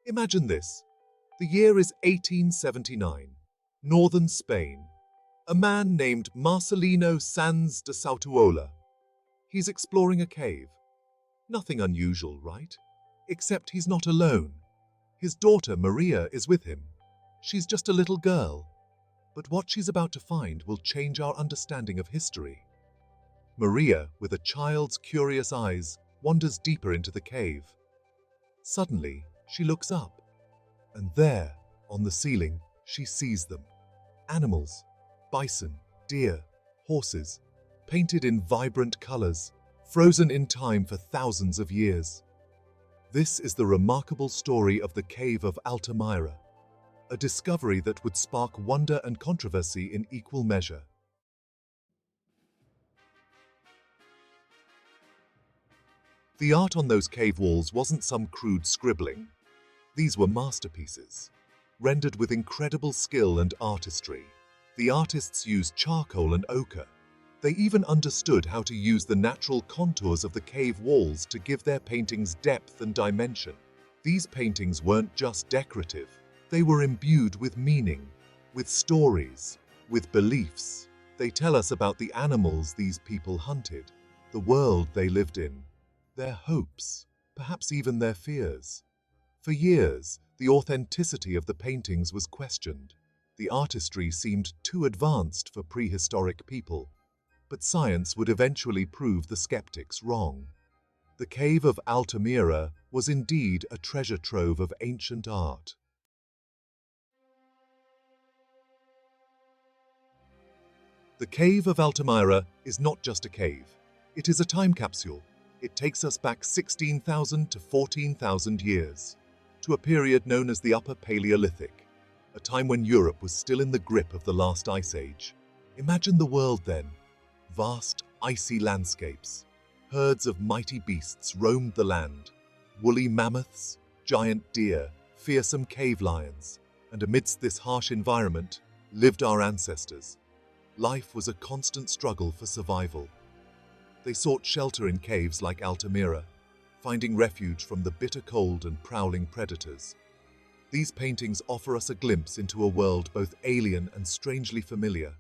Imagine this. The year is 1879, northern Spain. A man named Marcelino Sanz de Sautuola. He's exploring a cave. Nothing unusual, right? Except he's not alone. His daughter Maria is with him. She's just a little girl. But what she's about to find will change our understanding of history. Maria, with a child's curious eyes, wanders deeper into the cave. Suddenly, she looks up, and there, on the ceiling, she sees them. Animals, bison, deer, horses, painted in vibrant colors, frozen in time for thousands of years. This is the remarkable story of the Cave of Altamira, a discovery that would spark wonder and controversy in equal measure. The art on those cave walls wasn't some crude scribbling. These were masterpieces, rendered with incredible skill and artistry. The artists used charcoal and ochre. They even understood how to use the natural contours of the cave walls to give their paintings depth and dimension. These paintings weren't just decorative. They were imbued with meaning, with stories, with beliefs. They tell us about the animals these people hunted, the world they lived in, their hopes, perhaps even their fears. For years, the authenticity of the paintings was questioned. The artistry seemed too advanced for prehistoric people, but science would eventually prove the skeptics wrong. The Cave of Altamira was indeed a treasure trove of ancient art. The Cave of Altamira is not just a cave. It is a time capsule. It takes us back 16,000 to 14,000 years, to a period known as the Upper Paleolithic, a time when Europe was still in the grip of the last ice age. Imagine the world then. Vast, icy landscapes. Herds of mighty beasts roamed the land. Woolly mammoths, giant deer, fearsome cave lions. And amidst this harsh environment lived our ancestors. Life was a constant struggle for survival. They sought shelter in caves like Altamira, finding refuge from the bitter cold and prowling predators. These paintings offer us a glimpse into a world both alien and strangely familiar.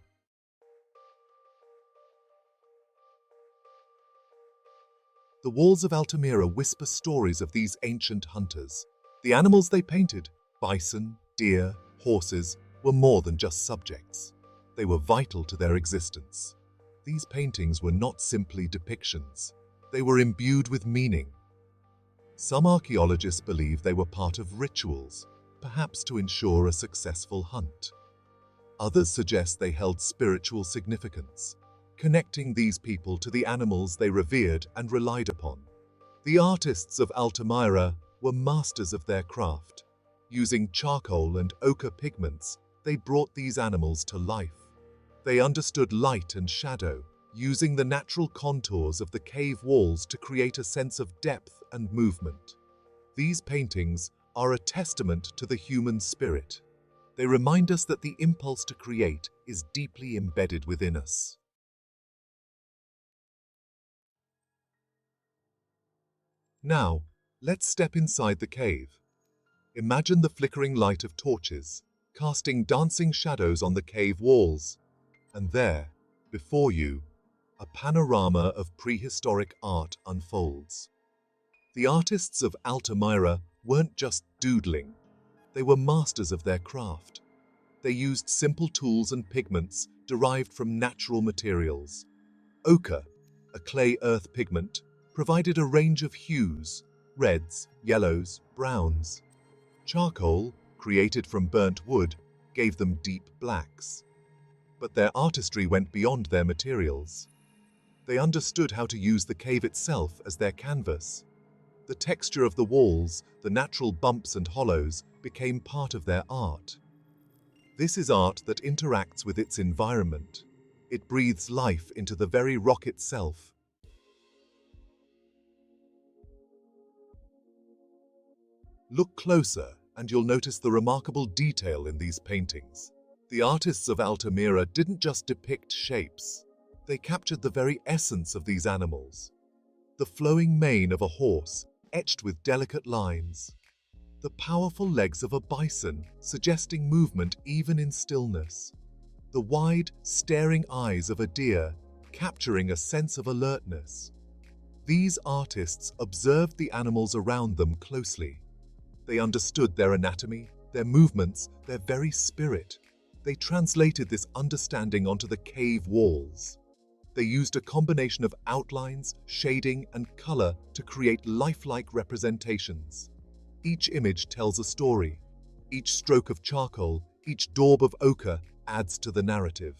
The walls of Altamira whisper stories of these ancient hunters. The animals they painted, bison, deer, horses, were more than just subjects. They were vital to their existence. These paintings were not simply depictions. They were imbued with meaning. Some archaeologists believe they were part of rituals, perhaps to ensure a successful hunt. Others suggest they held spiritual significance, connecting these people to the animals they revered and relied upon. The artists of Altamira were masters of their craft. Using charcoal and ochre pigments, they brought these animals to life. They understood light and shadow, using the natural contours of the cave walls to create a sense of depth and movement. These paintings are a testament to the human spirit. They remind us that the impulse to create is deeply embedded within us. Now, let's step inside the cave. Imagine the flickering light of torches, casting dancing shadows on the cave walls. And there, before you, a panorama of prehistoric art unfolds. The artists of Altamira weren't just doodling. They were masters of their craft. They used simple tools and pigments derived from natural materials. Ochre, a clay earth pigment, provided a range of hues: reds, yellows, browns. Charcoal, created from burnt wood, gave them deep blacks. But their artistry went beyond their materials. They understood how to use the cave itself as their canvas. The texture of the walls, the natural bumps and hollows, became part of their art. This is art that interacts with its environment. It breathes life into the very rock itself. Look closer, and you'll notice the remarkable detail in these paintings. The artists of Altamira didn't just depict shapes. They captured the very essence of these animals. The flowing mane of a horse, etched with delicate lines. The powerful legs of a bison, suggesting movement even in stillness. The wide, staring eyes of a deer, capturing a sense of alertness. These artists observed the animals around them closely. They understood their anatomy, their movements, their very spirit. They translated this understanding onto the cave walls. They used a combination of outlines, shading, and color to create lifelike representations. Each image tells a story. Each stroke of charcoal, each daub of ochre adds to the narrative.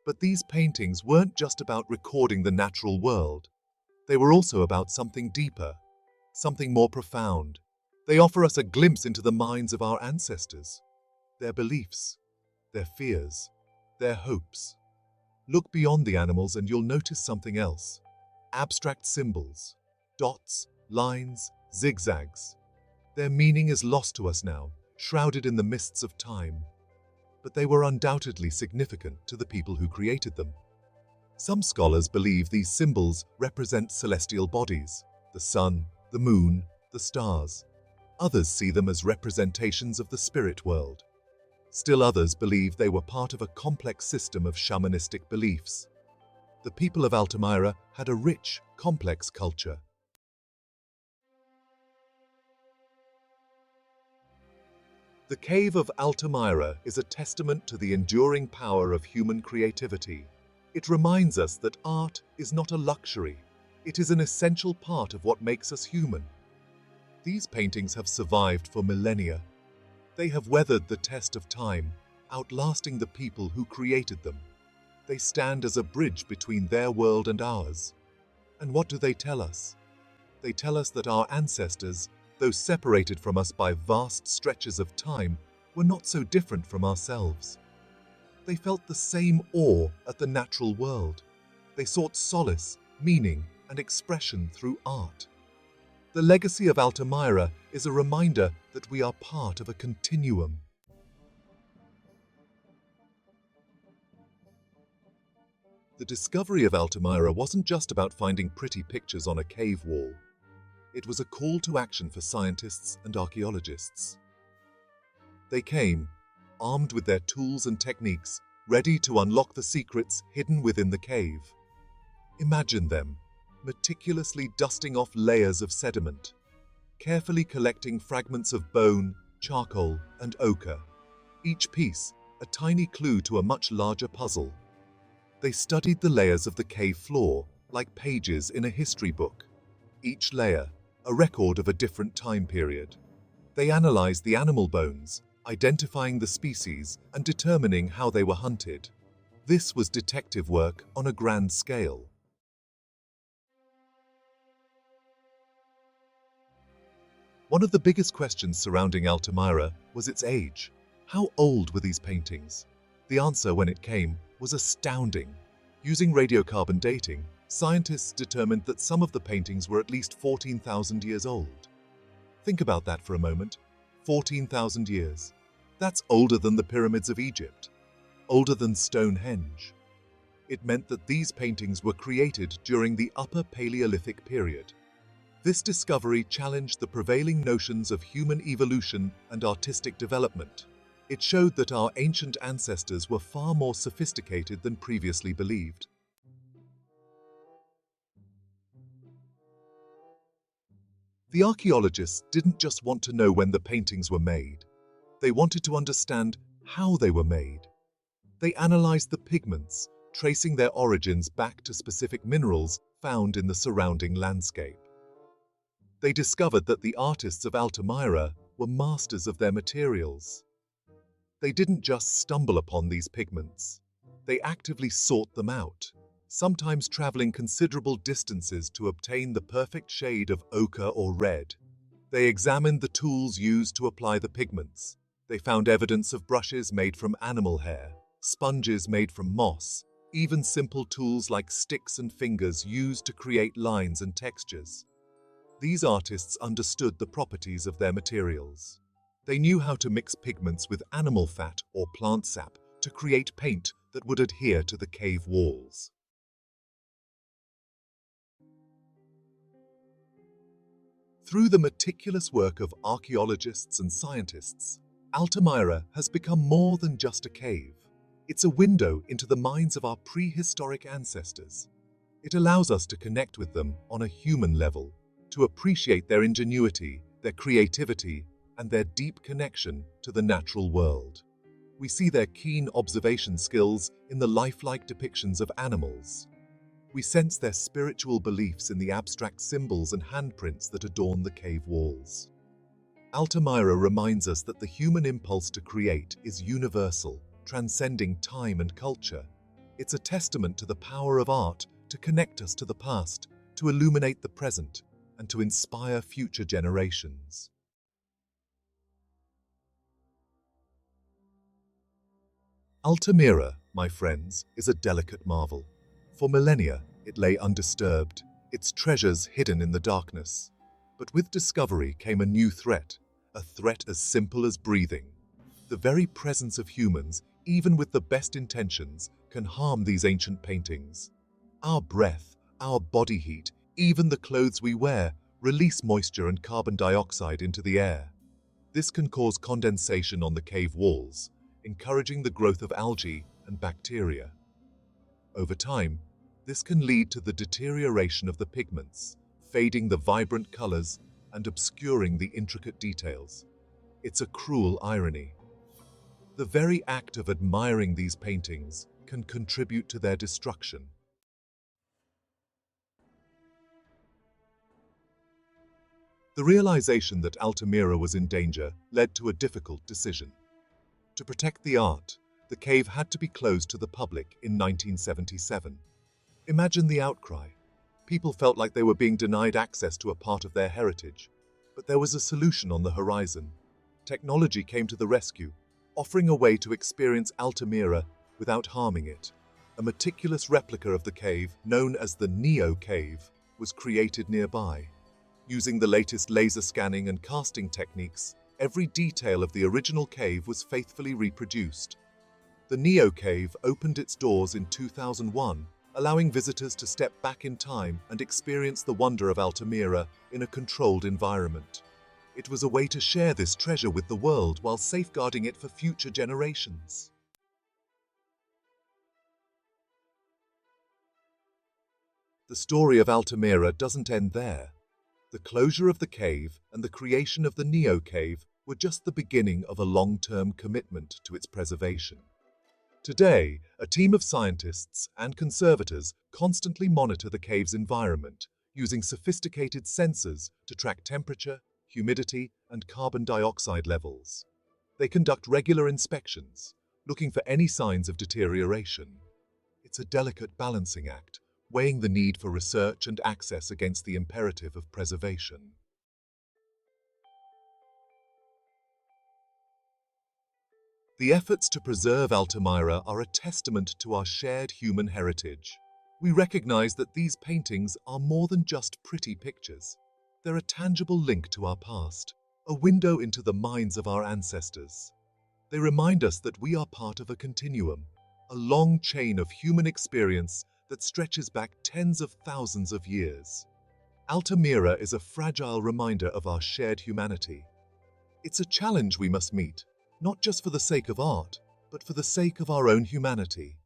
But these paintings weren't just about recording the natural world. They were also about something deeper, something more profound. They offer us a glimpse into the minds of our ancestors, their beliefs, their fears, their hopes. Look beyond the animals and you'll notice something else. Abstract symbols, dots, lines, zigzags. Their meaning is lost to us now, shrouded in the mists of time. But they were undoubtedly significant to the people who created them. Some scholars believe these symbols represent celestial bodies, the sun, the moon, the stars. Others see them as representations of the spirit world. Still others believe they were part of a complex system of shamanistic beliefs. The people of Altamira had a rich, complex culture. The Cave of Altamira is a testament to the enduring power of human creativity. It reminds us that art is not a luxury. It is an essential part of what makes us human. These paintings have survived for millennia. They have weathered the test of time, outlasting the people who created them. They stand as a bridge between their world and ours. And what do they tell us? They tell us that our ancestors, though separated from us by vast stretches of time, were not so different from ourselves. They felt the same awe at the natural world. They sought solace, meaning, and expression through art. The legacy of Altamira is a reminder that we are part of a continuum. The discovery of Altamira wasn't just about finding pretty pictures on a cave wall. It was a call to action for scientists and archaeologists. They came, armed with their tools and techniques, ready to unlock the secrets hidden within the cave. Imagine them, meticulously dusting off layers of sediment, carefully collecting fragments of bone, charcoal, and ochre. Each piece, a tiny clue to a much larger puzzle. They studied the layers of the cave floor, like pages in a history book. Each layer, a record of a different time period. They analyzed the animal bones, identifying the species and determining how they were hunted. This was detective work on a grand scale. One of the biggest questions surrounding Altamira was its age. How old were these paintings? The answer, when it came, was astounding. Using radiocarbon dating, scientists determined that some of the paintings were at least 14,000 years old. Think about that for a moment. 14,000 years. That's older than the pyramids of Egypt, older than Stonehenge. It meant that these paintings were created during the Upper Paleolithic period. This discovery challenged the prevailing notions of human evolution and artistic development. It showed that our ancient ancestors were far more sophisticated than previously believed. The archaeologists didn't just want to know when the paintings were made. They wanted to understand how they were made. They analyzed the pigments, tracing their origins back to specific minerals found in the surrounding landscape. They discovered that the artists of Altamira were masters of their materials. They didn't just stumble upon these pigments. They actively sought them out, sometimes traveling considerable distances to obtain the perfect shade of ochre or red. They examined the tools used to apply the pigments. They found evidence of brushes made from animal hair, sponges made from moss, even simple tools like sticks and fingers used to create lines and textures. These artists understood the properties of their materials. They knew how to mix pigments with animal fat or plant sap to create paint that would adhere to the cave walls. Through the meticulous work of archaeologists and scientists, Altamira has become more than just a cave. It's a window into the minds of our prehistoric ancestors. It allows us to connect with them on a human level, to appreciate their ingenuity, their creativity, and their deep connection to the natural world. We see their keen observation skills in the lifelike depictions of animals. We sense their spiritual beliefs in the abstract symbols and handprints that adorn the cave walls. Altamira reminds us that the human impulse to create is universal, transcending time and culture. It's a testament to the power of art to connect us to the past, to illuminate the present, and to inspire future generations. Altamira, my friends, is a delicate marvel. For millennia, it lay undisturbed, its treasures hidden in the darkness. But with discovery came a new threat, a threat as simple as breathing. The very presence of humans, even with the best intentions, can harm these ancient paintings. Our breath, our body heat, even the clothes we wear, release moisture and carbon dioxide into the air. This can cause condensation on the cave walls, encouraging the growth of algae and bacteria. Over time, this can lead to the deterioration of the pigments, fading the vibrant colors and obscuring the intricate details. It's a cruel irony. The very act of admiring these paintings can contribute to their destruction. The realization that Altamira was in danger led to a difficult decision. To protect the art, the cave had to be closed to the public in 1977. Imagine the outcry. People felt like they were being denied access to a part of their heritage. But there was a solution on the horizon. Technology came to the rescue, offering a way to experience Altamira without harming it. A meticulous replica of the cave, known as the Neo Cave, was created nearby. Using the latest laser scanning and casting techniques, every detail of the original cave was faithfully reproduced. The Neo Cave opened its doors in 2001, allowing visitors to step back in time and experience the wonder of Altamira in a controlled environment. It was a way to share this treasure with the world while safeguarding it for future generations. The story of Altamira doesn't end there. The closure of the cave and the creation of the Neo Cave were just the beginning of a long-term commitment to its preservation. Today, a team of scientists and conservators constantly monitor the cave's environment, using sophisticated sensors to track temperature, humidity, and carbon dioxide levels. They conduct regular inspections, looking for any signs of deterioration. It's a delicate balancing act, weighing the need for research and access against the imperative of preservation. The efforts to preserve Altamira are a testament to our shared human heritage. We recognize that these paintings are more than just pretty pictures. They're a tangible link to our past, a window into the minds of our ancestors. They remind us that we are part of a continuum, a long chain of human experience that stretches back tens of thousands of years. Altamira is a fragile reminder of our shared humanity. It's a challenge we must meet, not just for the sake of art, but for the sake of our own humanity.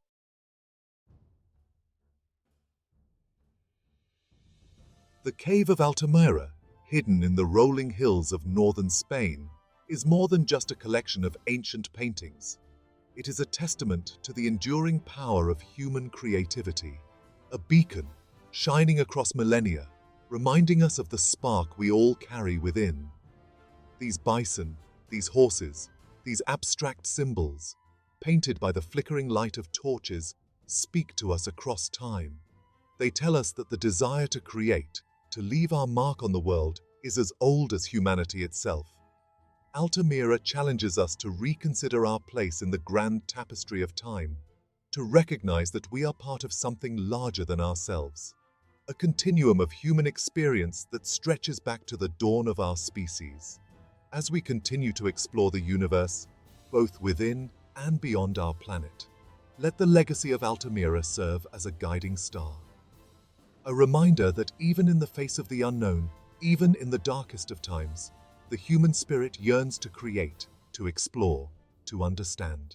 The Cave of Altamira, hidden in the rolling hills of northern Spain, is more than just a collection of ancient paintings. It is a testament to the enduring power of human creativity, a beacon shining across millennia, reminding us of the spark we all carry within. These bison, these horses, these abstract symbols, painted by the flickering light of torches, speak to us across time. They tell us that the desire to create, to leave our mark on the world, is as old as humanity itself. Altamira challenges us to reconsider our place in the grand tapestry of time, to recognize that we are part of something larger than ourselves, a continuum of human experience that stretches back to the dawn of our species. As we continue to explore the universe, both within and beyond our planet, let the legacy of Altamira serve as a guiding star. A reminder that even in the face of the unknown, Even in the darkest of times, the human spirit yearns to create, to explore, to understand.